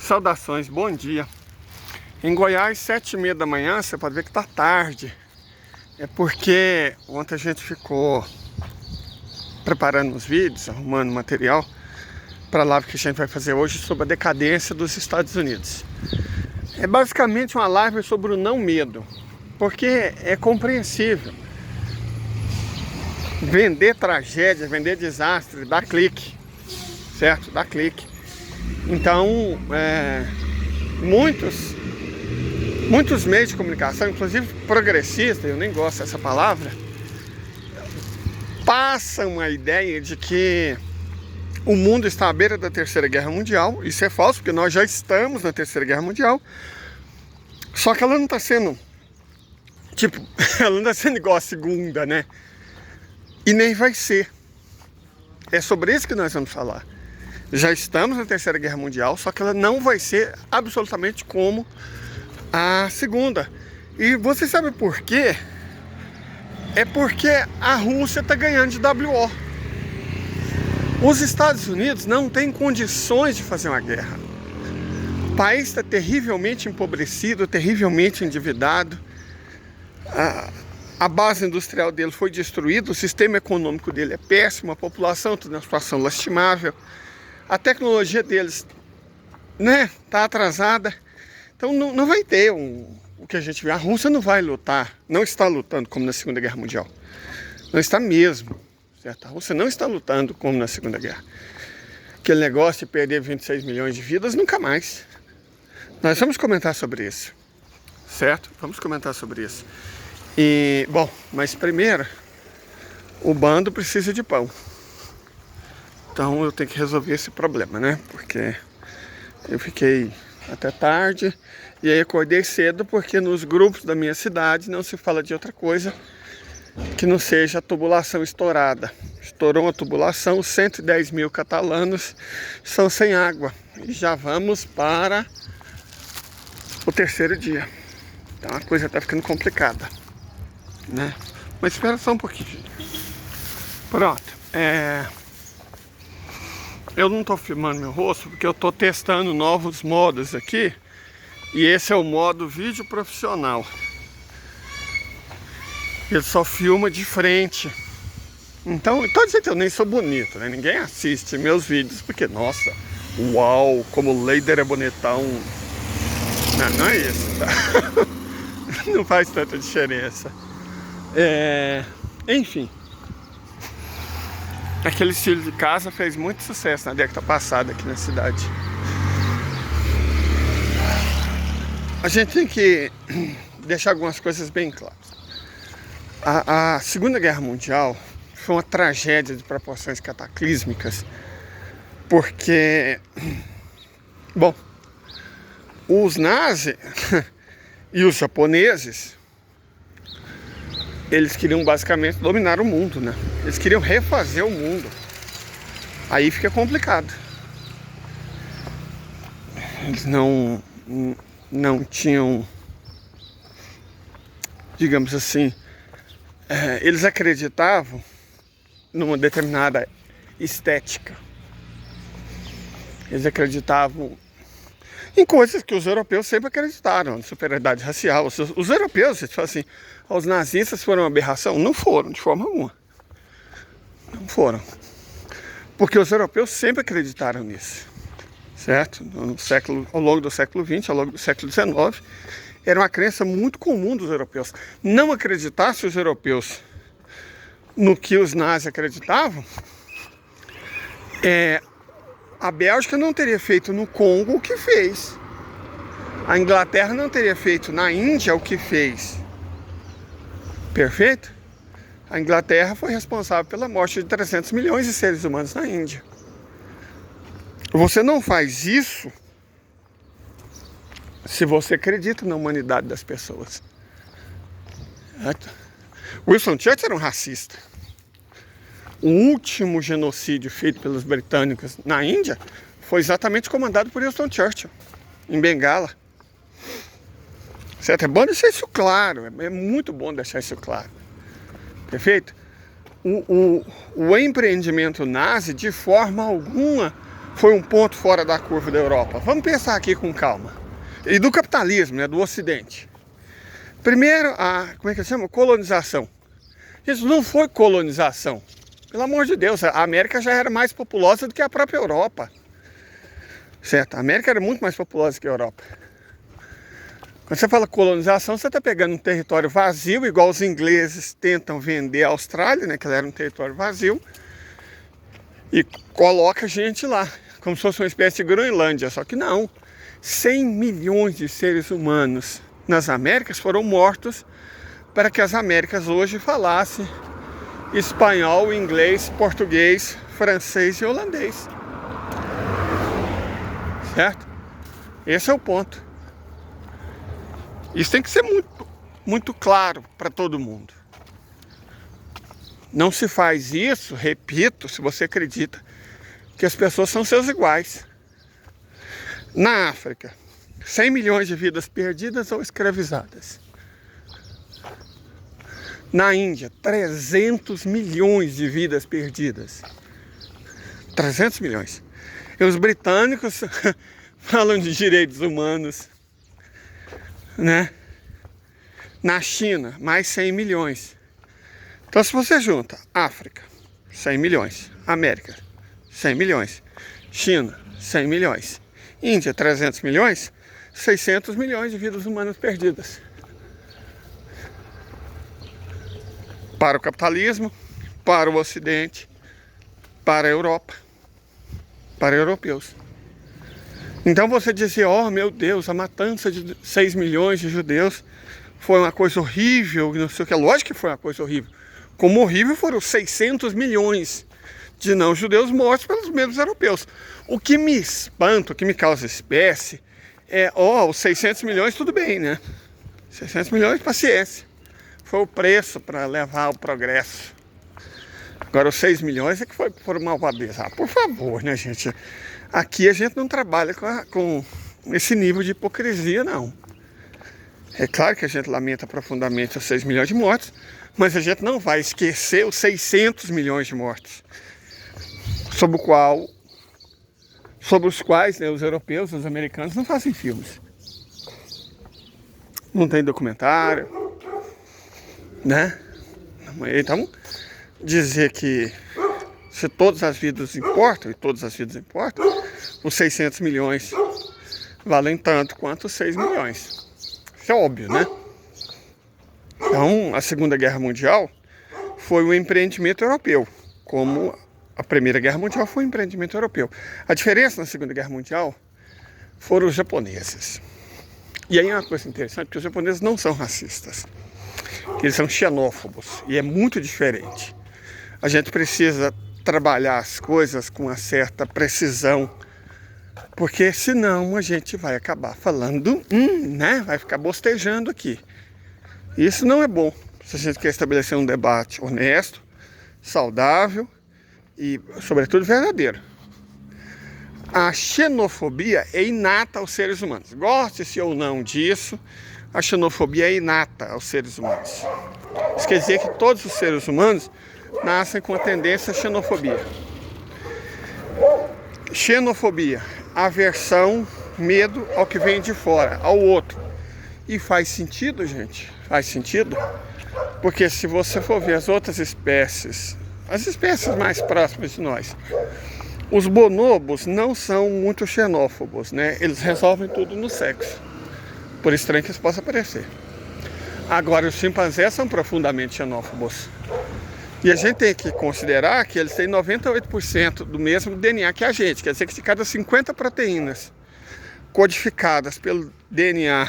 Saudações, bom dia. Em Goiás, 7h30 da manhã, você pode ver que tá tarde. É porque ontem a gente ficou preparando os vídeos, arrumando material para a live que a gente vai fazer hoje sobre a decadência dos Estados Unidos. É basicamente uma live sobre o não medo, porque é compreensível. Vender tragédia, vender desastre, dá clique, certo? Dá clique. Então, muitos meios de comunicação, inclusive progressistas, eu nem gosto dessa palavra, passam a ideia de que o mundo está à beira da Terceira Guerra Mundial. Isso é falso, porque nós já estamos na Terceira Guerra Mundial. Só que ela não está sendo, ela não está sendo igual a Segunda, né? E nem vai ser. É sobre isso que nós vamos falar. Já estamos na Terceira Guerra Mundial, só que ela não vai ser absolutamente como a Segunda. E você sabe por quê? É porque a Rússia está ganhando de WO. Os Estados Unidos não têm condições de fazer uma guerra. O país está terrivelmente empobrecido, terrivelmente endividado. A base industrial dele foi destruída, o sistema econômico dele é péssimo, a população está numa situação lastimável. A tecnologia deles, tá atrasada. Então não vai ter o que a gente vê. A Rússia não vai lutar, não está lutando como na Segunda Guerra Mundial. Não está mesmo, certo? A Rússia não está lutando como na Segunda Guerra. Aquele negócio de perder 26 milhões de vidas, nunca mais. Nós vamos comentar sobre isso, certo? Vamos comentar sobre isso. Mas primeiro, o bando precisa de pão. Então eu tenho que resolver esse problema, né? Porque eu fiquei até tarde e aí acordei cedo porque nos grupos da minha cidade não se fala de outra coisa que não seja a tubulação estourada. Estourou uma tubulação, 110 mil catalanos estão sem água. E já vamos para o terceiro dia. Então a coisa está ficando complicada, né? Mas espera só um pouquinho. Pronto. Eu não estou filmando meu rosto porque eu estou testando novos modos aqui. E esse é o modo vídeo profissional. Ele só filma de frente. Então, estou dizendo que eu nem sou bonito, né? Ninguém assiste meus vídeos porque, nossa, uau, como o Leider é bonitão. Não é isso, tá? Não faz tanta diferença. Enfim. Aquele estilo de casa fez muito sucesso na década passada aqui na cidade. A gente tem que deixar algumas coisas bem claras. A Segunda Guerra Mundial foi uma tragédia de proporções cataclísmicas, porque, os nazis e os japoneses, eles queriam basicamente dominar o mundo, né? Eles queriam refazer o mundo. Aí fica complicado. Eles não tinham, digamos assim, eles acreditavam numa determinada estética. Eles acreditavam em coisas que os europeus sempre acreditaram, superioridade racial. Os europeus, eles falam assim, os nazistas foram uma aberração? Não foram, de forma alguma. Não foram. Porque os europeus sempre acreditaram nisso, certo? Ao longo do século XX, ao longo do século XIX, era uma crença muito comum dos europeus. Não acreditasse os europeus no que os nazis acreditavam, a Bélgica não teria feito no Congo o que fez. A Inglaterra não teria feito na Índia o que fez. Perfeito? A Inglaterra foi responsável pela morte de 300 milhões de seres humanos na Índia. Você não faz isso se você acredita na humanidade das pessoas. Winston Churchill era um racista. O último genocídio feito pelos britânicos na Índia foi exatamente comandado por Winston Churchill, em Bengala. Certo? É bom deixar isso claro, é muito bom deixar isso claro. Perfeito? O empreendimento nazi, de forma alguma, foi um ponto fora da curva da Europa? Vamos pensar aqui com calma. E do capitalismo, né, do Ocidente. Primeiro, como é que se chama? Colonização. Isso não foi colonização. Pelo amor de Deus, a América já era mais populosa do que a própria Europa. Certo? A América era muito mais populosa que a Europa. Quando você fala colonização, você está pegando um território vazio, igual os ingleses tentam vender a Austrália, né, que ela era um território vazio, e coloca gente lá, como se fosse uma espécie de Groenlândia. Só que não. 100 milhões de seres humanos nas Américas foram mortos para que as Américas hoje falassem espanhol, inglês, português, francês e holandês. Certo? Esse é o ponto. Isso tem que ser muito, muito claro para todo mundo. Não se faz isso, repito, se você acredita que as pessoas são seus iguais. Na África, 100 milhões de vidas perdidas ou escravizadas. Na Índia, 300 milhões de vidas perdidas. 300 milhões. E os britânicos falam de direitos humanos, né? Na China, mais 100 milhões. Então, se você junta África, 100 milhões. América, 100 milhões. China, 100 milhões. Índia, 300 milhões. 600 milhões de vidas humanas perdidas. Para o capitalismo, para o Ocidente, para a Europa, para europeus. Então você dizia, oh meu Deus, a matança de 6 milhões de judeus foi uma coisa horrível, não sei o que. Lógico que foi uma coisa horrível. Como horrível foram 600 milhões de não-judeus mortos pelos mesmos europeus. O que me espanta, o que me causa espécie, é, os 600 milhões tudo bem, né? 600 milhões, paciência. Foi o preço para levar o progresso. Agora os 6 milhões é que foram malvados. Por favor, né, gente? Aqui a gente não trabalha com esse nível de hipocrisia, não. É claro que a gente lamenta profundamente os 6 milhões de mortos, mas a gente não vai esquecer os 600 milhões de mortos, sobre os quais, né, os europeus, os americanos não fazem filmes. Não tem documentário, né? Então, dizer que se todas as vidas importam, e todas as vidas importam, os 600 milhões valem tanto quanto os 6 milhões. Isso é óbvio, né? Então, a Segunda Guerra Mundial foi um empreendimento europeu, como a Primeira Guerra Mundial foi um empreendimento europeu. A diferença na Segunda Guerra Mundial foram os japoneses. E aí é uma coisa interessante, porque os japoneses não são racistas. Eles são xenófobos, e é muito diferente. A gente precisa trabalhar as coisas com uma certa precisão, porque senão a gente vai acabar falando, né? Vai ficar bostejando aqui. Isso não é bom, se a gente quer estabelecer um debate honesto, saudável e, sobretudo, verdadeiro. A xenofobia é inata aos seres humanos. Goste-se ou não disso, a xenofobia é inata aos seres humanos. Isso quer dizer que todos os seres humanos nascem com a tendência à xenofobia. Xenofobia, aversão, medo ao que vem de fora, ao outro. E faz sentido, gente? Faz sentido? Porque se você for ver as outras espécies, as espécies mais próximas de nós, os bonobos não são muito xenófobos, né? Eles resolvem tudo no sexo, por estranho que isso possa parecer. Agora, os chimpanzés são profundamente xenófobos. E a gente tem que considerar que eles têm 98% do mesmo DNA que a gente. Quer dizer que de cada 50 proteínas codificadas pelo DNA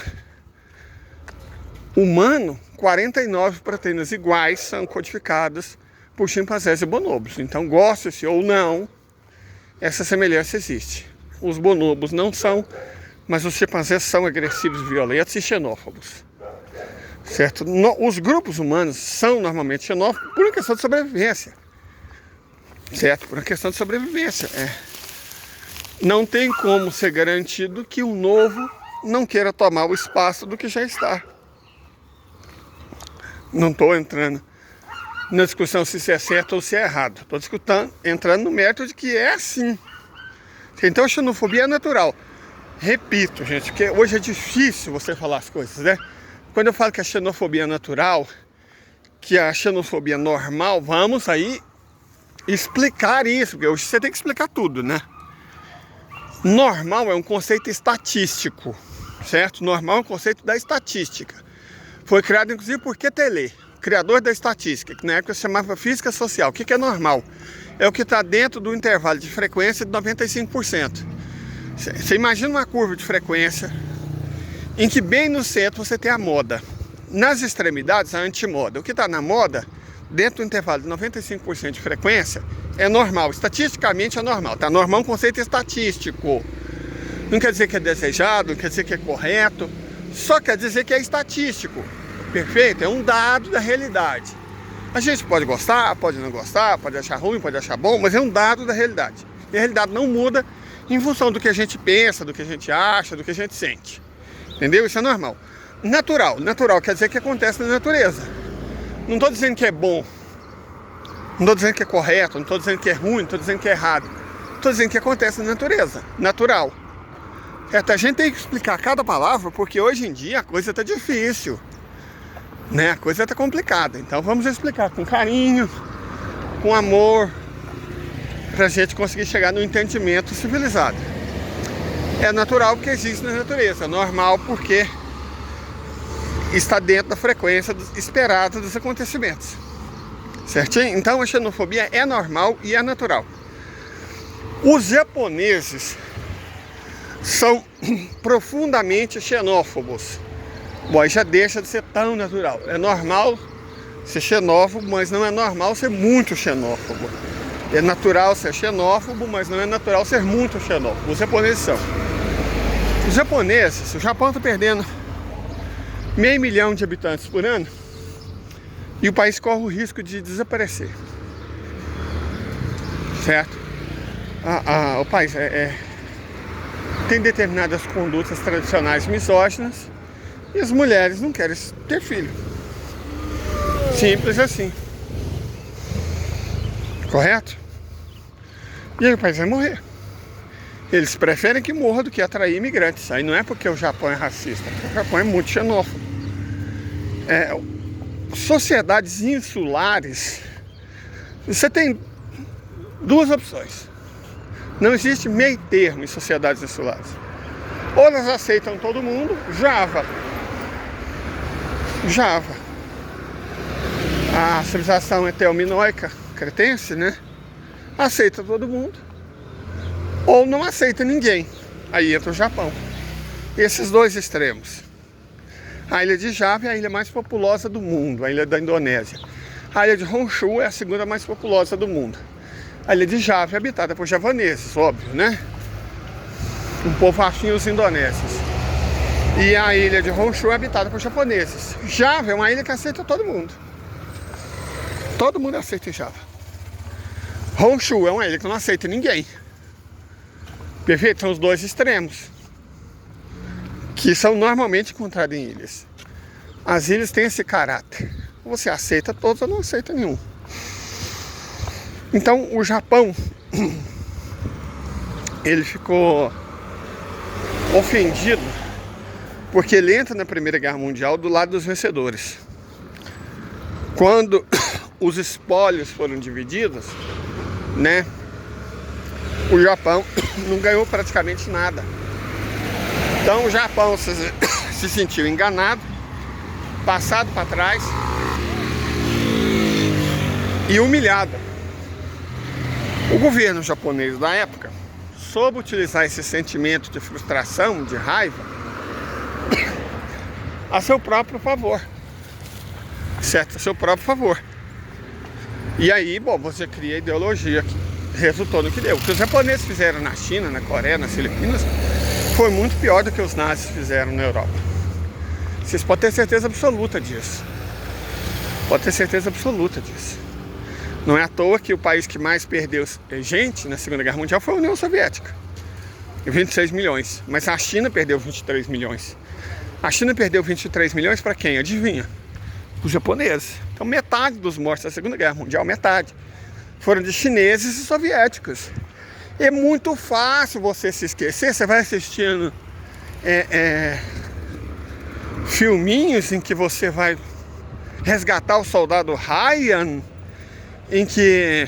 humano, 49 proteínas iguais são codificadas por chimpanzés e bonobos. Então, goste-se ou não, essa semelhança existe. Os bonobos não são, mas os chimpanzés são agressivos, violentos e xenófobos. Certo? Os grupos humanos são normalmente xenófobos por uma questão de sobrevivência. Certo? Por uma questão de sobrevivência. Não tem como ser garantido que o novo não queira tomar o espaço do que já está. Não estou entrando na discussão se isso é certo ou se é errado. Estou entrando no mérito de que é assim. Então a xenofobia é natural. Repito, gente, porque hoje é difícil você falar as coisas, né? Quando eu falo que a xenofobia é natural, que a xenofobia é normal, vamos aí explicar isso, porque hoje você tem que explicar tudo, né? Normal é um conceito estatístico, certo? Normal é um conceito da estatística. Foi criado inclusive por Quetelet, criador da estatística, que na época se chamava física social. O que é normal? É o que está dentro do intervalo de frequência de 95%. Você imagina uma curva de frequência em que bem no centro você tem a moda. Nas extremidades, a antimoda. O que está na moda, dentro do intervalo de 95% de frequência, é normal. Estatisticamente é normal. Está normal é um conceito estatístico. Não quer dizer que é desejado, não quer dizer que é correto. Só quer dizer que é estatístico. Perfeito? É um dado da realidade. A gente pode gostar, pode não gostar, pode achar ruim, pode achar bom, mas é um dado da realidade. E a realidade não muda em função do que a gente pensa, do que a gente acha, do que a gente sente. Entendeu? Isso é normal. Natural. Natural quer dizer que acontece na natureza. Não estou dizendo que é bom. Não estou dizendo que é correto. Não estou dizendo que é ruim. Não estou dizendo que é errado. Estou dizendo que acontece na natureza. Natural. A gente tem que explicar cada palavra, porque hoje em dia a coisa está difícil, né? A coisa está complicada. Então vamos explicar com carinho, com amor, para a gente conseguir chegar no entendimento civilizado. É natural porque existe na natureza. É normal porque está dentro da frequência esperada dos acontecimentos. Certinho? Então a xenofobia é normal e é natural. Os japoneses são profundamente xenófobos. Bom, aí já deixa de ser tão natural. É normal ser xenófobo, mas não é normal ser muito xenófobo. É natural ser xenófobo, mas não é natural ser muito xenófobo. Os japoneses são. Os japoneses, o Japão está perdendo 500 mil de habitantes por ano e o país corre o risco de desaparecer. Certo? O país tem determinadas condutas tradicionais misóginas e as mulheres não querem ter filho. Simples assim. Correto? E aí o país vai morrer. Eles preferem que morra do que atrair imigrantes. Aí não é porque o Japão é racista, porque o Japão é muito xenófobo. Sociedades insulares, você tem duas opções. Não existe meio termo em sociedades insulares. Ou elas aceitam todo mundo, Java. A civilização eteominoica cretense, né? Aceita todo mundo. Ou não aceita ninguém. Aí entra o Japão. Esses dois extremos. A ilha de Java é a ilha mais populosa do mundo, a ilha da Indonésia. A ilha de Honshu é a segunda mais populosa do mundo. A ilha de Java é habitada por javaneses, óbvio, né? Um povo afim aos indonésios. E a ilha de Honshu é habitada por japoneses. Java é uma ilha que aceita todo mundo. Todo mundo aceita Java. Honshu é uma ilha que não aceita ninguém. Perfeito? São os dois extremos, que são normalmente encontrados em ilhas. As ilhas têm esse caráter. Você aceita todos ou não aceita nenhum. Então o Japão, ele ficou ofendido porque ele entra na Primeira Guerra Mundial do lado dos vencedores. Quando os espólios foram divididos, né, o Japão não ganhou praticamente nada. Então o Japão se sentiu enganado, passado para trás e humilhado. O governo japonês da época soube utilizar esse sentimento de frustração, de raiva, a seu próprio favor. Certo? A seu próprio favor. E aí, bom, você cria a ideologia que resultou no que deu. O que os japoneses fizeram na China, na Coreia, nas Filipinas, foi muito pior do que os nazis fizeram na Europa. Vocês podem ter certeza absoluta disso. Pode ter certeza absoluta disso. Não é à toa que o país que mais perdeu gente na Segunda Guerra Mundial foi a União Soviética. 26 milhões. Mas a China perdeu 23 milhões. A China perdeu 23 milhões para quem? Adivinha? Os japoneses. Então metade dos mortos da Segunda Guerra Mundial, metade, foram de chineses e soviéticos. É muito fácil você se esquecer. Você vai assistindo filminhos em que você vai resgatar o soldado Ryan, em que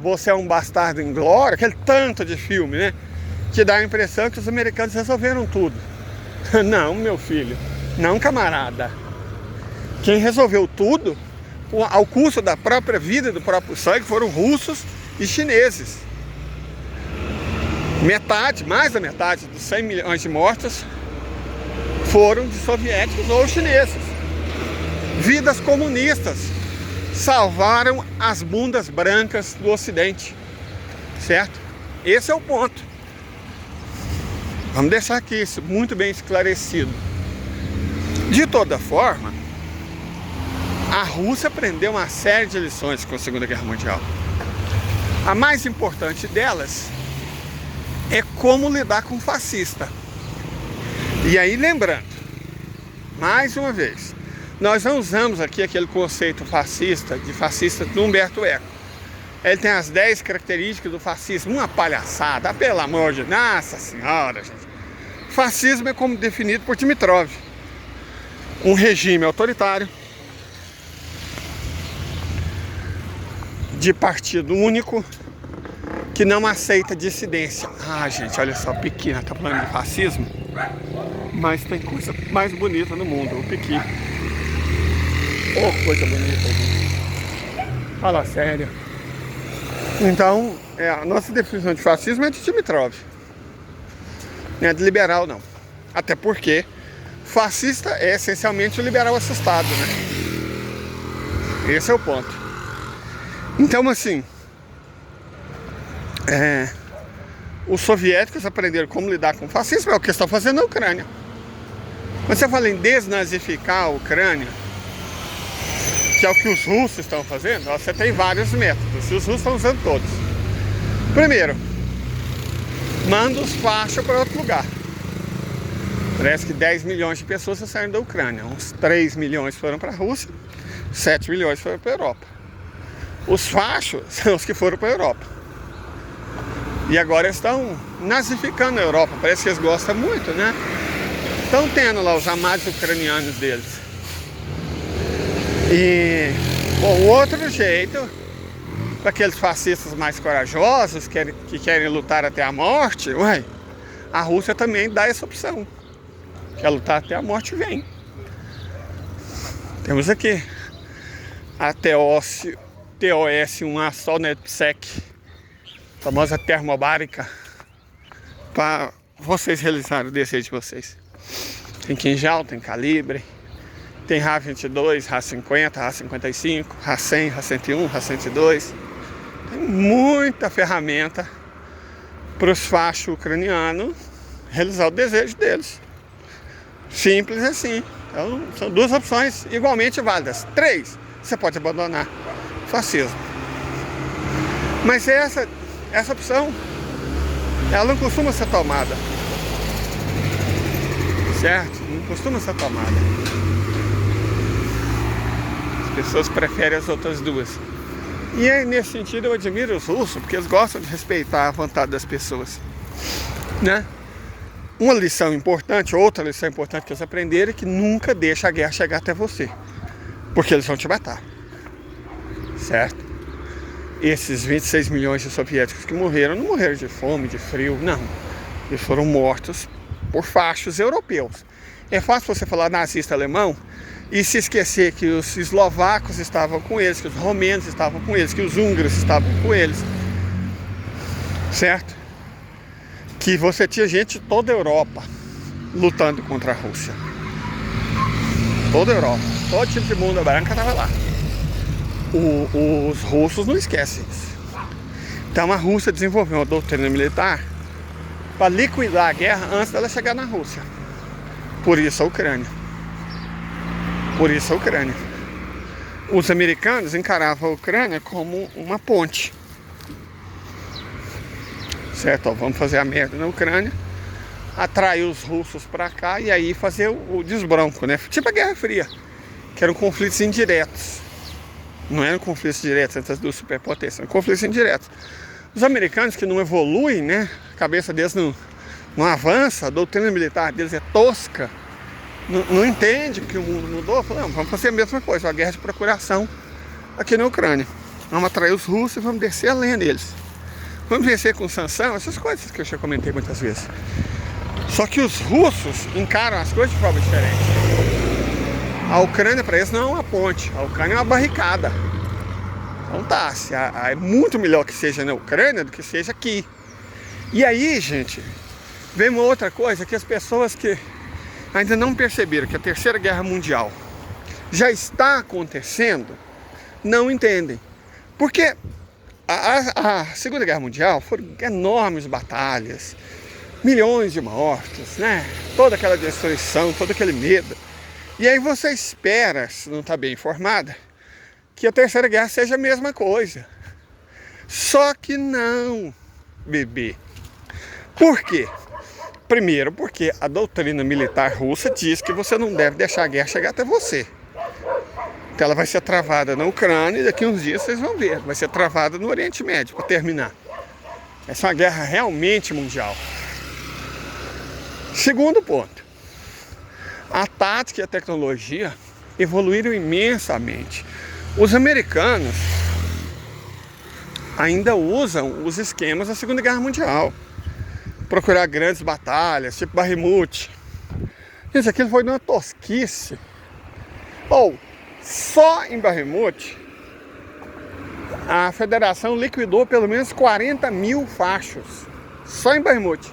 você é um bastardo em glória, aquele tanto de filme, né? Que dá a impressão que os americanos resolveram tudo. Não, meu filho, não, camarada. Quem resolveu tudo, ao custo da própria vida e do próprio sangue, foram russos e chineses. Metade, mais da metade dos 100 milhões de mortos foram de soviéticos ou chineses. Vidas comunistas salvaram as bundas brancas do Ocidente, certo? Esse é o ponto. Vamos deixar aqui isso muito bem esclarecido. De toda forma, a Rússia aprendeu uma série de lições com a Segunda Guerra Mundial. A mais importante delas é como lidar com o fascista. E aí, lembrando, mais uma vez, nós não usamos aqui aquele conceito fascista, de fascista do Humberto Eco. Ele tem as 10 características do fascismo, uma palhaçada, pelo amor de Nossa Senhora, gente. Fascismo é como definido por Dimitrov: um regime autoritário, de partido único, que não aceita dissidência. Ah, gente, olha só, Pequi, tá falando de fascismo, mas tem coisa mais bonita no mundo, o Pequi. Oh, coisa bonita, gente. Fala sério. Então, a nossa definição de fascismo é de Dimitrov. Não é de liberal, não. Até porque fascista é essencialmente o liberal assustado, né? Esse é o ponto. Então, assim, os soviéticos aprenderam como lidar com o fascismo, é o que estão fazendo na Ucrânia. Quando você fala em desnazificar a Ucrânia, que é o que os russos estão fazendo, você tem vários métodos, e os russos estão usando todos. Primeiro, manda os fachos para outro lugar. Parece que 10 milhões de pessoas saíram da Ucrânia. Uns 3 milhões foram para a Rússia, 7 milhões foram para a Europa. Os fachos são os que foram para a Europa. E agora estão nazificando a Europa. Parece que eles gostam muito, né? Estão tendo lá os amados ucranianos deles. E, bom, o outro jeito, para aqueles fascistas mais corajosos, que querem lutar até a morte, a Rússia também dá essa opção. Quer lutar até a morte, vem. Temos aqui a TOS-1A Solnetsek, famosa termobárica, para vocês realizarem o desejo de vocês. Tem quinjal, tem calibre, tem RA-22, RA-50, RA-55, RA-100, RA-101, RA-102. Tem muita ferramenta para os fachos ucranianos realizar o desejo deles. Simples assim. Então, são duas opções igualmente válidas. 3, você pode abandonar o fascismo. Mas essa opção, ela não costuma ser tomada. Certo? Não costuma ser tomada. As pessoas preferem as outras duas. E aí, nesse sentido, eu admiro os russos, porque eles gostam de respeitar a vontade das pessoas, né? Uma lição importante, outra lição importante que eles aprenderam é que nunca deixa a guerra chegar até você, porque eles vão te matar, certo? Esses 26 milhões de soviéticos que morreram, não morreram de fome, de frio, não. Eles foram mortos por fachos europeus. É fácil você falar nazista alemão e se esquecer que os eslovacos estavam com eles, que os romenos estavam com eles, que os húngaros estavam com eles, certo? Que você tinha gente de toda a Europa lutando contra a Rússia. Toda a Europa, todo tipo de bunda branca estava lá. Os russos não esquecem isso. Então a Rússia desenvolveu uma doutrina militar para liquidar a guerra antes dela chegar na Rússia. Por isso a Ucrânia. Os americanos encaravam a Ucrânia como uma ponte. Certo? Ó, vamos fazer a merda na Ucrânia, atrair os russos para cá e aí fazer o desbronco, né? Tipo a Guerra Fria, que eram conflitos indiretos. Não eram conflitos diretos entre as duas superpotências, eram conflitos indiretos. Os americanos que não evoluem, né? A cabeça deles não avança, a doutrina militar deles é tosca, não entende que o mundo mudou. Falam, não, vamos fazer a mesma coisa, uma guerra de procuração aqui na Ucrânia. Vamos atrair os russos e vamos descer a lenha deles. Vamos vencer com sanção, essas coisas que eu já comentei muitas vezes. Só que os russos encaram as coisas de forma diferente. A Ucrânia para eles não é uma ponte, a Ucrânia é uma barricada. Então tá, é muito melhor que seja na Ucrânia do que seja aqui. E aí, gente, vem uma outra coisa que as pessoas que ainda não perceberam que a Terceira Guerra Mundial já está acontecendo, não entendem. Porque a Segunda Guerra Mundial foram enormes batalhas, milhões de mortos, né? Toda aquela destruição, todo aquele medo. E aí você espera, se não está bem informada, que a Terceira Guerra seja a mesma coisa. Só que não, bebê. Por quê? Primeiro, porque a doutrina militar russa diz que você não deve deixar a guerra chegar até você. Então ela vai ser travada na Ucrânia e daqui a uns dias vocês vão ver. Vai ser travada no Oriente Médio, para terminar. Essa é uma guerra realmente mundial. Segundo ponto. A tática e a tecnologia evoluíram imensamente. Os americanos ainda usam os esquemas da Segunda Guerra Mundial. Procurar grandes batalhas, tipo Bakhmut. Isso, aquilo foi uma tosquice. Só em Bakhmut, a federação liquidou pelo menos 40 mil fachos. Só em Bakhmut.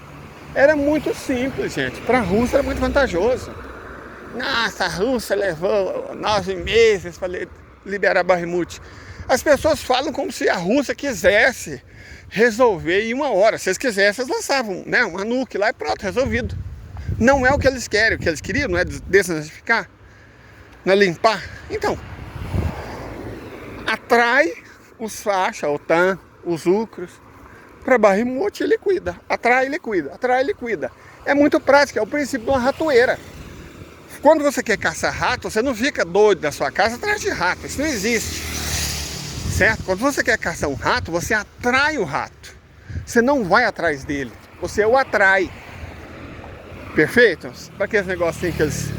Era muito simples, gente. Para a Rússia era muito vantajoso. Nossa, a Rússia levou 9 meses para liberar Bakhmut. As pessoas falam como se a Rússia quisesse resolver em 1 hora. Se eles quisessem, eles lançavam, né, uma nuke lá e pronto, resolvido. Não é o que eles querem. O que eles queriam não é desnazificar, não é limpar. Então, atrai os fachos, a OTAN, os ucros, para Bakhmut e liquida. Atrai e liquida, atrai e liquida. É muito prático, é o princípio de uma ratoeira. Quando você quer caçar rato, você não fica doido na sua casa atrás de rato. Isso não existe. Certo? Quando você quer caçar um rato, você atrai o rato. Você não vai atrás dele. Você o atrai. Perfeito? Para aqueles negocinhos que eles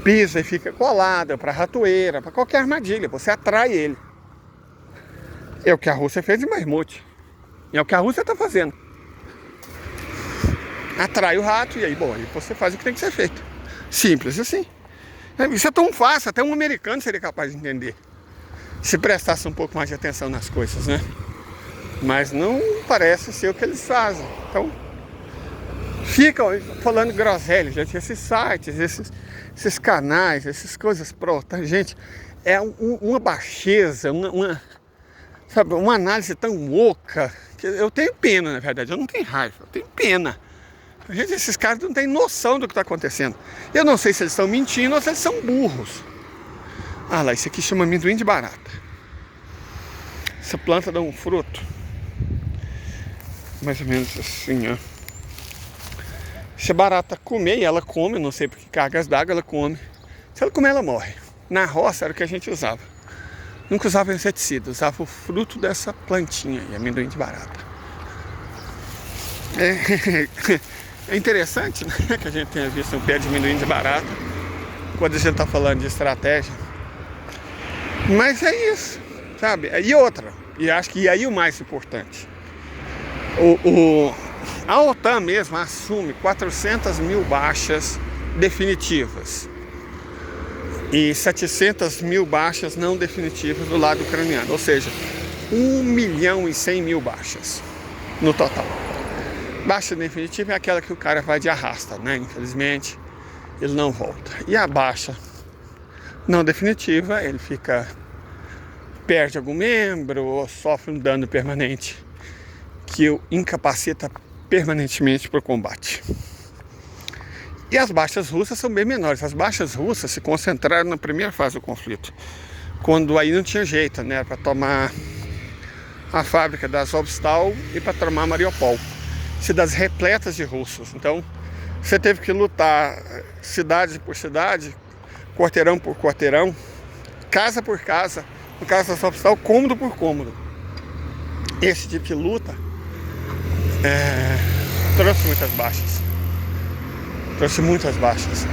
pisam e fica colado, para ratoeira, para qualquer armadilha. Você atrai ele. É o que a Rússia fez em Bakhmut. É o que a Rússia está fazendo. Atrai o rato e aí, bom, aí você faz o que tem que ser feito. Simples assim. Isso é tão fácil, até um americano seria capaz de entender. Se prestasse um pouco mais de atenção nas coisas, né? Mas não parece ser o que eles fazem. Então, ficam falando groselha, gente. Esses sites, esses canais, essas coisas prontas, gente, é uma baixeza, sabe, uma análise tão oca, que eu tenho pena, na verdade. Eu não tenho raiva, eu tenho pena. Gente, esses caras não têm noção do que está acontecendo. Eu não sei se eles estão mentindo ou se eles são burros. Ah lá, isso aqui chama amendoim de barata. Essa planta dá um fruto mais ou menos assim, ó. Se a barata comer, e ela come, não sei porque cargas d'água ela come. Se ela comer, ela morre. Na roça era o que a gente usava. Nunca usava inseticida, usava o fruto dessa plantinha aí, amendoim de barata. É interessante, né, que a gente tenha visto um pé de amendoim de barata quando a gente está falando de estratégia. Mas é isso, sabe? E outra, e acho que aí o mais importante, a OTAN mesmo assume 400 mil baixas definitivas e 700 mil baixas não definitivas do lado ucraniano, ou seja, 1.100.000 baixas no total. Baixa definitiva é aquela que o cara vai de arrasta, né? Infelizmente, ele não volta. E a baixa não definitiva, ele perde algum membro ou sofre um dano permanente que o incapacita permanentemente para o combate. E as baixas russas são bem menores. As baixas russas se concentraram na primeira fase do conflito, quando aí não tinha jeito, né? Para tomar a fábrica da Azovstal e para tomar Mariupol. Cidades repletas de russos. Então, você teve que lutar cidade por cidade, quarteirão por quarteirão, casa por casa, no caso da Azovstal, cômodo por cômodo. esse tipo de luta trouxe muitas baixas. Trouxe muitas baixas.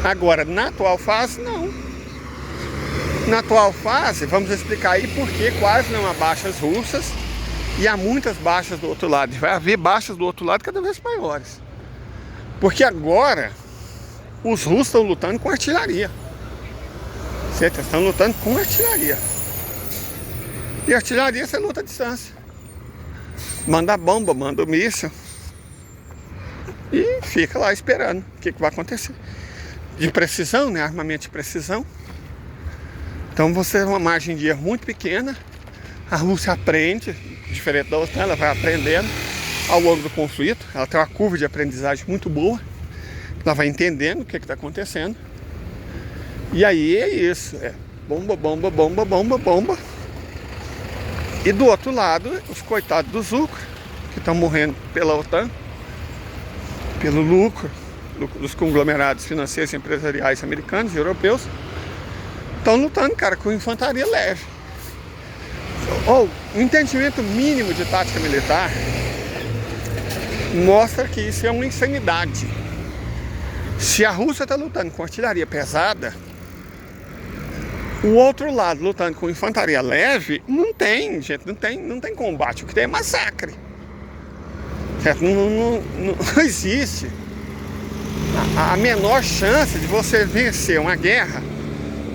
Agora, na atual fase, não. Na atual fase, vamos explicar aí por que quase não há baixas russas e há muitas baixas do outro lado. Vai haver baixas do outro lado cada vez maiores. Porque agora, os russos estão lutando com artilharia. Certo? Estão lutando com artilharia. E artilharia você luta à distância. Manda bomba, manda míssil. E fica lá esperando o que vai acontecer. De precisão, né? Armamento de precisão. Então você tem uma margem de erro muito pequena. A Rússia aprende, diferente da OTAN, ela vai aprendendo ao longo do conflito. Ela tem uma curva de aprendizagem muito boa. Ela vai entendendo o que está acontecendo. E aí é isso. É bomba, bomba, bomba, bomba, bomba. E do outro lado, os coitados dos lucros, que estão morrendo pela OTAN, pelo lucro dos conglomerados financeiros e empresariais americanos e europeus, estão lutando, cara, com infantaria leve. O entendimento mínimo de tática militar mostra que isso é uma insanidade. Se a Rússia está lutando com artilharia pesada, o outro lado lutando com infantaria leve, não tem, gente, não tem combate. O que tem é massacre. Certo? Não existe a menor chance de você vencer uma guerra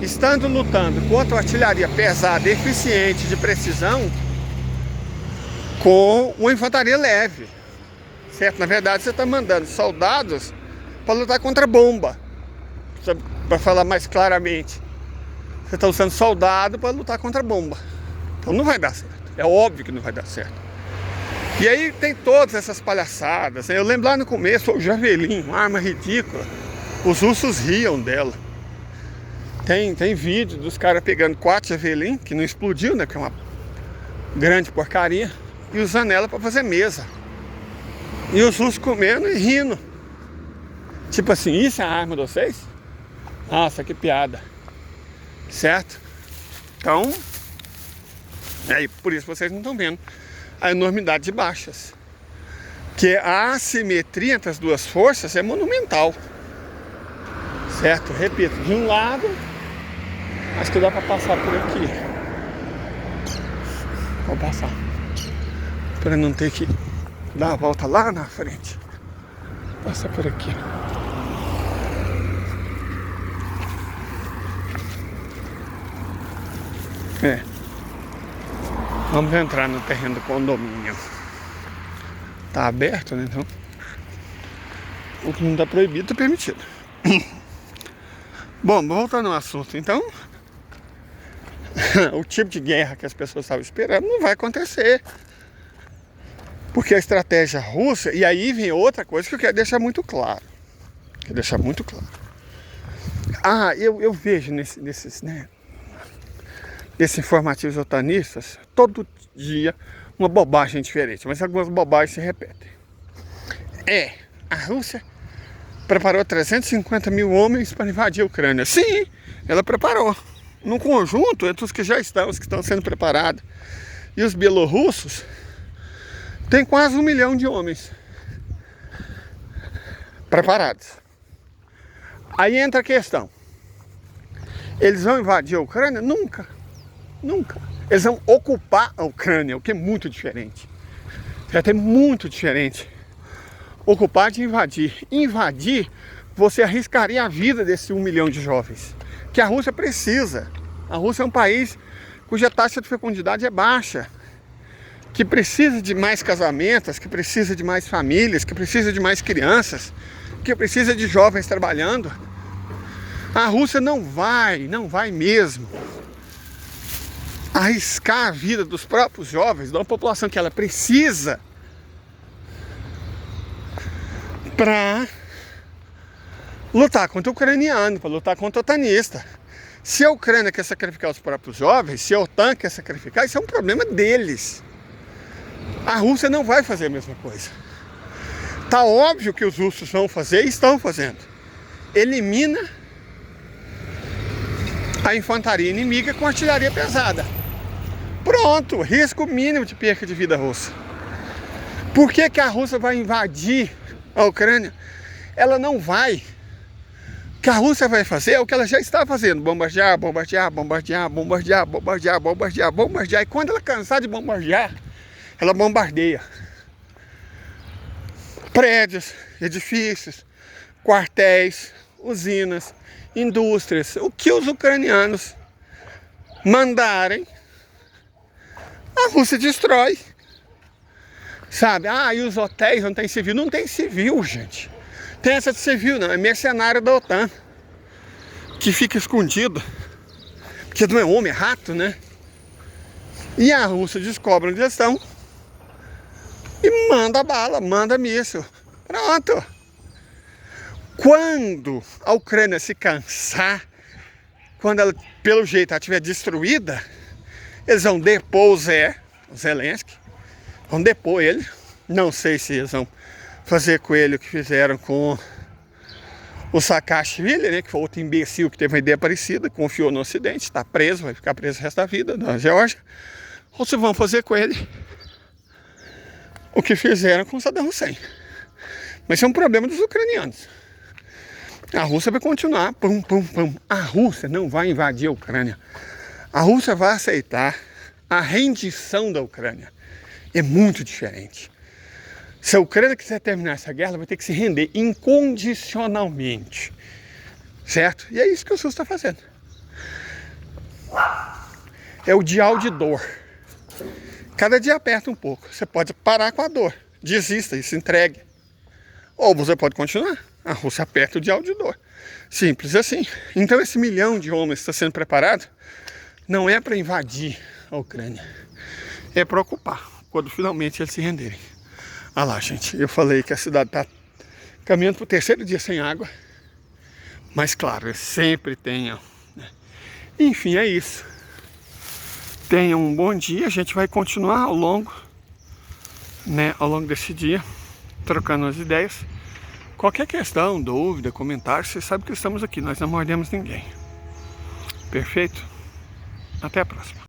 estando lutando contra artilharia pesada, eficiente, de precisão, com uma infantaria leve. Certo? Na verdade, você está mandando soldados para lutar contra bomba. Para falar mais claramente, você está usando soldado para lutar contra bomba. Então não vai dar certo. É óbvio que não vai dar certo. E aí tem todas essas palhaçadas. Eu lembro lá no começo, o Javelin, uma arma ridícula. Os russos riam dela. Tem vídeo dos caras pegando 4 Javelin, que não explodiu, né? Que é uma grande porcaria. E usando ela para fazer mesa. E os russos comendo e rindo. Tipo assim, isso é a arma de vocês? Nossa, que piada. Certo? Então, por isso vocês não estão vendo a enormidade de baixas. Que a assimetria entre as duas forças é monumental. Certo? Repito, de um lado, acho que dá para passar por aqui. Vou passar. Para não ter que dar a volta lá na frente. Passa por aqui. Vamos entrar no terreno do condomínio. Tá aberto, né? Então, o que não tá proibido tá permitido. Bom, voltando ao assunto, então, o tipo de guerra que as pessoas estavam esperando não vai acontecer. Porque a estratégia russa, e aí vem outra coisa que eu quero deixar muito claro. Eu vejo nesses, né? Desses informativos otanistas, todo dia uma bobagem diferente, mas algumas bobagens se repetem. A Rússia preparou 350 mil homens para invadir a Ucrânia. Sim, ela preparou. No conjunto, entre os que já estão, os que estão sendo preparados, e os bielorrussos, tem quase 1 milhão de homens preparados. Aí entra a questão. Eles vão invadir a Ucrânia? Nunca. Eles vão ocupar a Ucrânia, o que é muito diferente. É muito diferente. Ocupar de invadir. Invadir, você arriscaria a vida desse 1 milhão de jovens. Que a Rússia precisa. A Rússia é um país cuja taxa de fecundidade é baixa. Que precisa de mais casamentos, que precisa de mais famílias, que precisa de mais crianças, que precisa de jovens trabalhando. A Rússia não vai mesmo arriscar a vida dos próprios jovens, de uma população que ela precisa, para lutar contra o ucraniano, para lutar contra o otanista. Se a Ucrânia quer sacrificar os próprios jovens, se a OTAN quer sacrificar, isso é um problema deles. A Rússia não vai fazer a mesma coisa. Tá óbvio que os russos vão fazer e estão fazendo. Elimina a infantaria inimiga com artilharia pesada. Pronto, risco mínimo de perca de vida russa. Por que que a Rússia vai invadir a Ucrânia? Ela não vai. O que a Rússia vai fazer é o que ela já está fazendo. Bombardear, bombardear, bombardear, bombardear, bombardear, bombardear, bombardear. E quando ela cansar de bombardear, ela bombardeia. Prédios, edifícios, quartéis, usinas, indústrias. O que os ucranianos mandarem, a Rússia destrói. Sabe? Ah, e os hotéis não tem civil? Não tem civil, gente. Tem essa de civil, não. É mercenário da OTAN. Que fica escondido. Porque não é homem, é rato, né? E a Rússia descobre onde eles estão. E manda bala, manda míssil. Pronto. Quando a Ucrânia se cansar, quando ela, pelo jeito, ela estiver destruída, eles vão depor o Zelensky. Vão depor ele. Não sei se eles vão fazer com ele o que fizeram com o Saakashvili, né? Que foi outro imbecil que teve uma ideia parecida, confiou no Ocidente, está preso, vai ficar preso o resto da vida na Geórgia. Ou se vão fazer com ele o que fizeram com Saddam Hussein. Mas isso é um problema dos ucranianos. A Rússia vai continuar. Pum, pum, pum. A Rússia não vai invadir a Ucrânia. A Rússia vai aceitar a rendição da Ucrânia. É muito diferente. Se a Ucrânia quiser terminar essa guerra, ela vai ter que se render incondicionalmente. Certo? E é isso que o SUS está fazendo. É o dial de dor. Cada dia aperta um pouco. Você pode parar com a dor. Desista e se entregue. Ou você pode continuar. A Rússia aperta o dial de dor. Simples assim. Então esse 1 milhão de homens que está sendo preparado não é para invadir a Ucrânia. É para ocupar. Quando finalmente eles se renderem. Ah lá, gente, eu falei que a cidade está caminhando para o 3º dia sem água. Mas claro, eles sempre tenham. Né? Enfim, é isso. Tenham um bom dia. A gente vai continuar ao longo desse dia, trocando as ideias. Qualquer questão, dúvida, comentário, você sabe que estamos aqui. Nós não mordemos ninguém. Perfeito? Até a próxima.